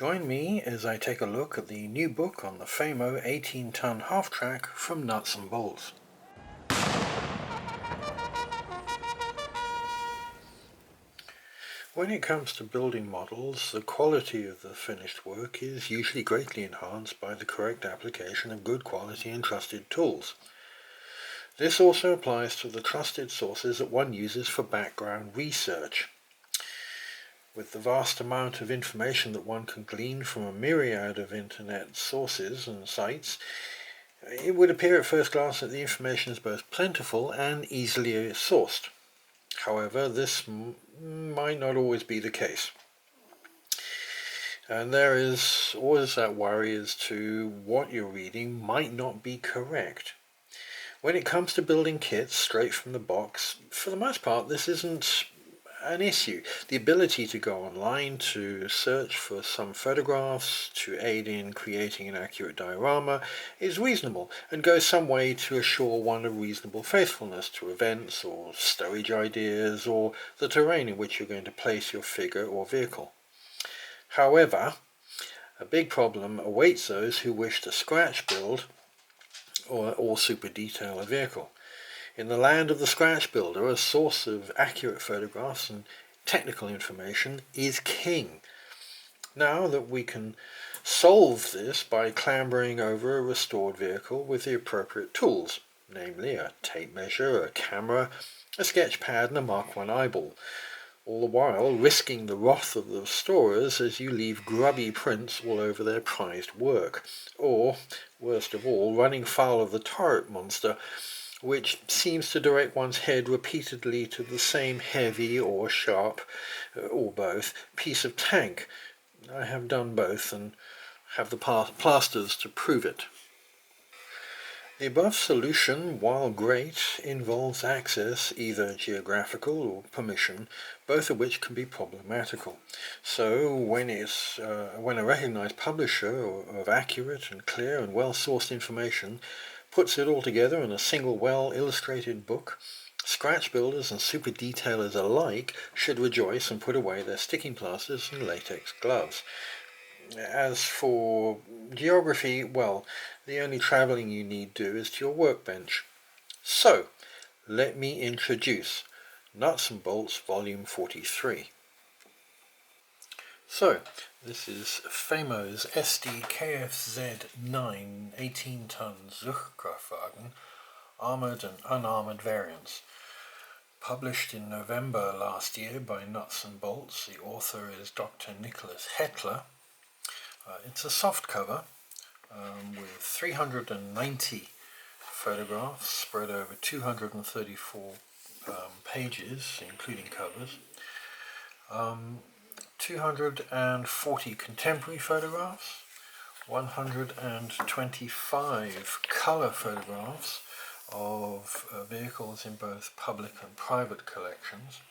Join me as I take a look at the new book on the Famo 18-ton half-track from Nuts and Bolts. When it comes to building models, the quality of the finished work is usually greatly enhanced by the correct application of good quality and trusted tools. This also applies to the trusted sources that one uses for background research. With the vast amount of information that one can glean from a myriad of internet sources and sites, it would appear at first glance that the information is both plentiful and easily sourced. However, this might not always be the case. And there is always that worry as to what you're reading might not be correct. When it comes to building kits straight from the box, for the most part this isn't an issue. The ability to go online to search for some photographs to aid in creating an accurate diorama is reasonable and goes some way to assure one of reasonable faithfulness to events or stowage ideas or the terrain in which you're going to place your figure or vehicle. However, a big problem awaits those who wish to scratch build or super detail a vehicle. In the land of the scratch builder, a source of accurate photographs and technical information is king. Now that we can solve this by clambering over a restored vehicle with the appropriate tools, namely a tape measure, a camera, a sketch pad and a Mark I eyeball, all the while risking the wrath of the restorers as you leave grubby prints all over their prized work, or, worst of all, running foul of the turret monster, which seems to direct one's head repeatedly to the same heavy or sharp, or both, piece of tank. I have done both and have the plasters to prove it. The above solution, while great, involves access, either geographical or permission, both of which can be problematical. So when a recognized publisher of accurate and clear and well-sourced information puts it all together in a single well-illustrated book, scratch builders and super detailers alike should rejoice and put away their sticking plasters and latex gloves. As for geography, well, the only travelling you need do is to your workbench. So, let me introduce Nuts and Bolts Volume 43. So, this is Famo's Sd.Kfz 9 18-ton Zugkraftwagen, armoured and unarmoured variants. Published in November last year by Nuts and Bolts. The author is Dr. Nicholas Hetler. It's a soft cover with 390 photographs spread over 234 pages, including covers. 240 contemporary photographs, 125 colour photographs of vehicles in both public and private collections.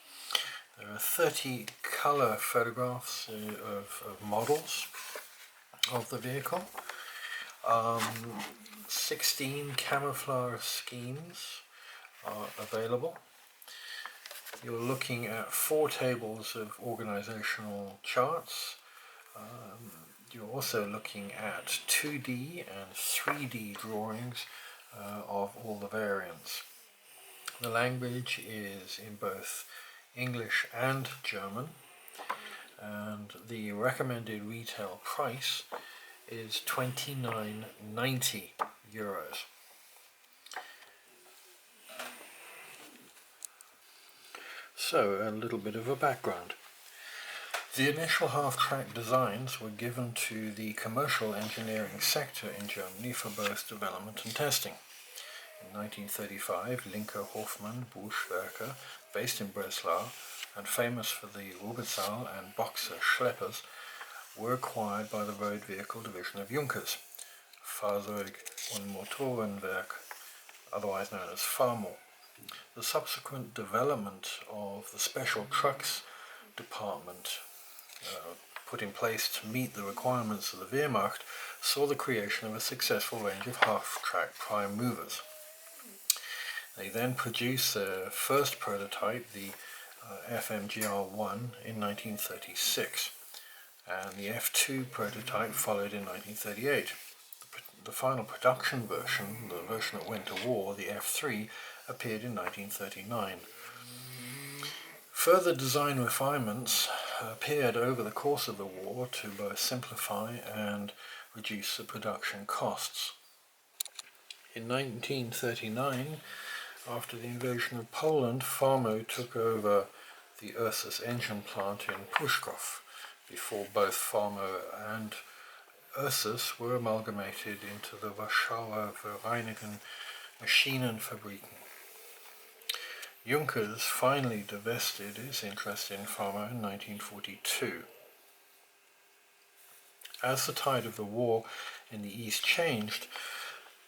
There are 30 colour photographs of models of the vehicle, 16 camouflage schemes are available. You're looking at 4 tables of organizational charts. You're also looking at 2D and 3D drawings of all the variants. The language is in both English and German, and the recommended retail price is €29.90. So, a little bit of a background. The initial half-track designs were given to the commercial engineering sector in Germany for both development and testing. In 1935, Linke Hofmann Buschwerke, based in Breslau and famous for the Rubezahl and Boxer Schleppers, were acquired by the road vehicle division of Junkers, Fahrzeug- und Motorenwerk, otherwise known as Famo. The subsequent development of the special trucks department put in place to meet the requirements of the Wehrmacht saw the creation of a successful range of half-track prime movers. They then produced their first prototype, the FMGR-1, in 1936. and the F2 prototype followed in 1938. The final production version, the version that went to war, the F3, appeared in 1939. Further design refinements appeared over the course of the war to both simplify and reduce the production costs. In 1939, after the invasion of Poland, Famo took over the Ursus engine plant in Pruszków, before both Famo and Ursus were amalgamated into the Warschauer Vereinigen Maschinenfabriken. Junkers finally divested his interest in Famo in 1942. As the tide of the war in the East changed,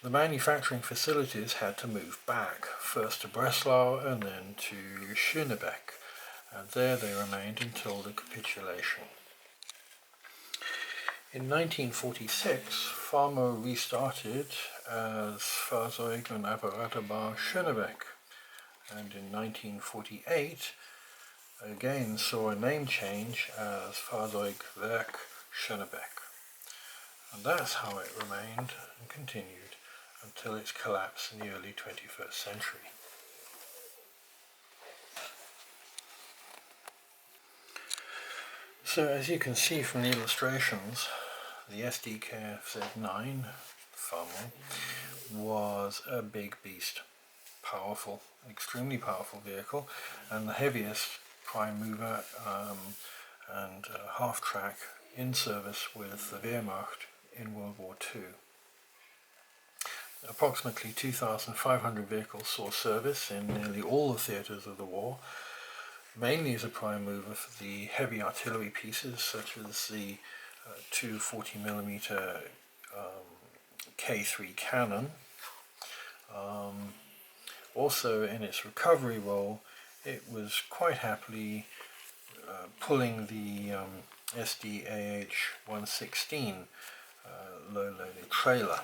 the manufacturing facilities had to move back, first to Breslau and then to Schönebeck, and there they remained until the capitulation. In 1946, Famo restarted as Fahrzeug- und Apparaterbau Schönebeck, and in 1948 again saw a name change as Fahrzeugwerk Schönebeck. And that's how it remained and continued until its collapse in the early 21st century. So as you can see from the illustrations, the Sd.Kfz 9 Famo was a big beast. Powerful, extremely powerful vehicle, and the heaviest prime mover and half-track in service with the Wehrmacht in World War II. Approximately 2,500 vehicles saw service in nearly all the theatres of the war, mainly as a prime mover for the heavy artillery pieces such as the 240mm K3 cannon. Also in its recovery role, it was quite happily pulling the Sd.Kfz 116 low-loaded trailer.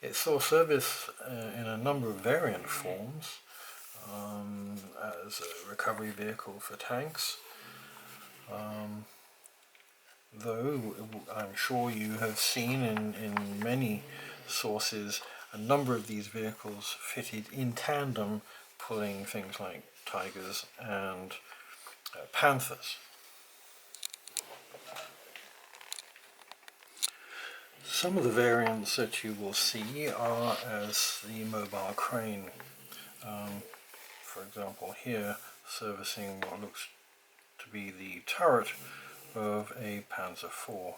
It saw service in a number of variant forms, as a recovery vehicle for tanks, though I'm sure you have seen in many sources a number of these vehicles fitted in tandem, pulling things like Tigers and Panthers. Some of the variants that you will see are as the mobile crane. For example here, servicing what looks to be the turret of a Panzer IV.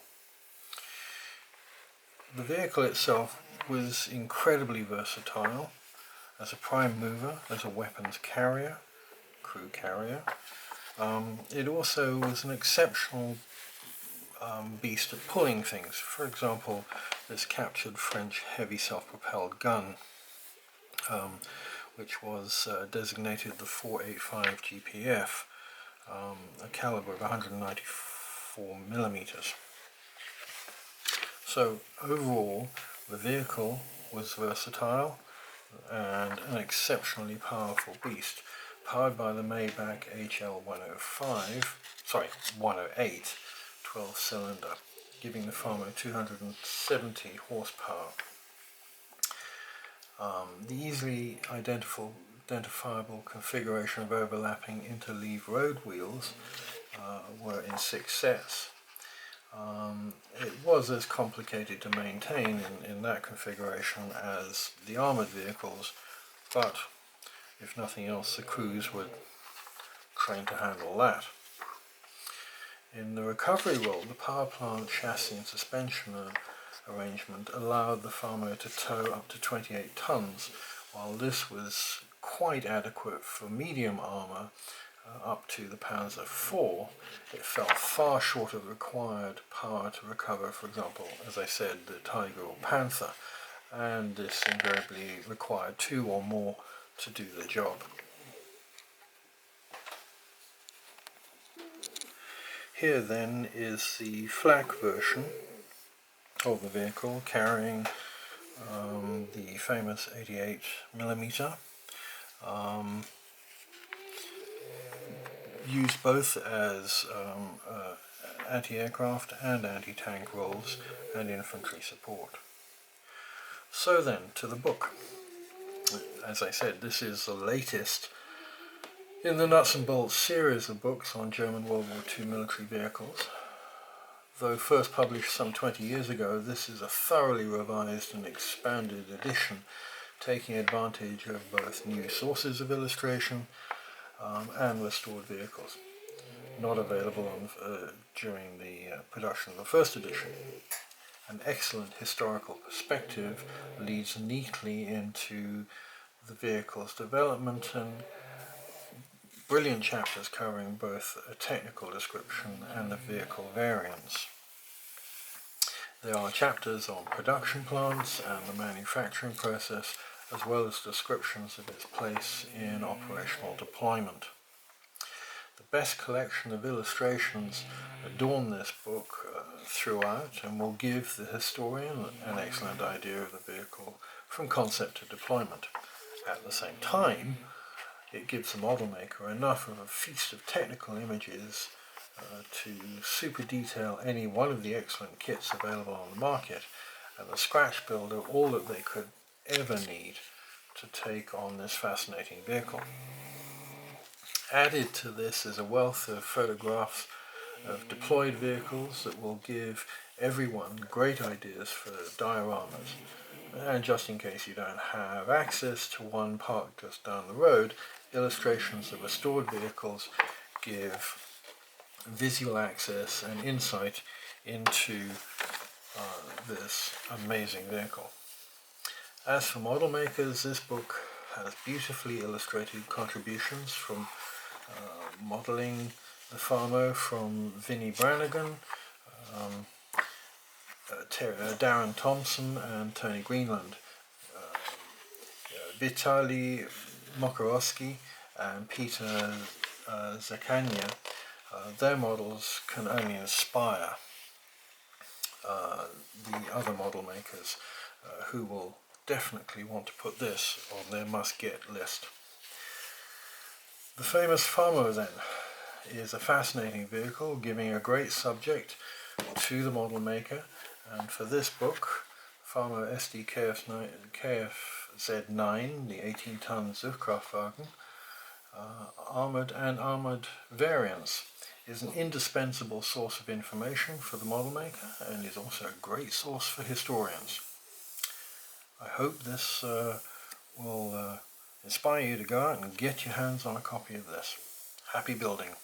The vehicle itself was incredibly versatile as a prime mover, as a weapons carrier, crew carrier. It also was an exceptional beast at pulling things. For example, this captured French heavy self-propelled gun, which was designated the 485 GPF, a caliber of 194mm. So overall, the vehicle was versatile and an exceptionally powerful beast, powered by the Maybach HL 108 12-cylinder, giving the Famo 270 horsepower. The easily identifiable configuration of overlapping interleave road wheels were in 6 sets. It was as complicated to maintain in that configuration as the armoured vehicles, but if nothing else, the crews were trained to handle that. In the recovery role, the power plant chassis and suspension arrangement allowed the Famo to tow up to 28 tons, while this was quite adequate for medium armour up to the Panzer IV. It fell far short of the required power to recover, for example, as I said, the Tiger or Panther, and this invariably required 2 or more to do the job. Here then is the flak version of the vehicle, carrying the famous 88mm. used both as anti-aircraft and anti-tank roles and infantry support. So then, to the book. As I said, this is the latest in the Nuts and Bolts series of books on German World War II military vehicles. Though first published some 20 years ago, this is a thoroughly revised and expanded edition, taking advantage of both new sources of illustration and restored vehicles, not available during the production of the first edition. An excellent historical perspective leads neatly into the vehicle's development, and brilliant chapters covering both a technical description and the vehicle variants. There are chapters on production plants and the manufacturing process, as well as descriptions of its place in operational deployment. The best collection of illustrations adorn this book throughout and will give the historian an excellent idea of the vehicle from concept to deployment. At the same time, it gives the model maker enough of a feast of technical images to super detail any one of the excellent kits available on the market, and the scratch builder all that they could ever need to take on this fascinating vehicle. Added to this is a wealth of photographs of deployed vehicles that will give everyone great ideas for dioramas. And just in case you don't have access to one parked just down the road, illustrations of restored vehicles give visual access and insight into this amazing vehicle. As for model makers, this book has beautifully illustrated contributions from modeling the Famo from Vinnie Brannigan, Darren Thompson and Tony Greenland, Vitaly Mokorowski and Peter Zakania. Their models can only inspire the other model makers who will definitely want to put this on their must-get list. The famous Famo, then, is a fascinating vehicle, giving a great subject to the model maker, and for this book, Famo Sd.Kfz 9, the 18-ton Zugkraftwagen, armoured and armoured variants, is an indispensable source of information for the model maker and is also a great source for historians. I hope this will inspire you to go out and get your hands on a copy of this. Happy building!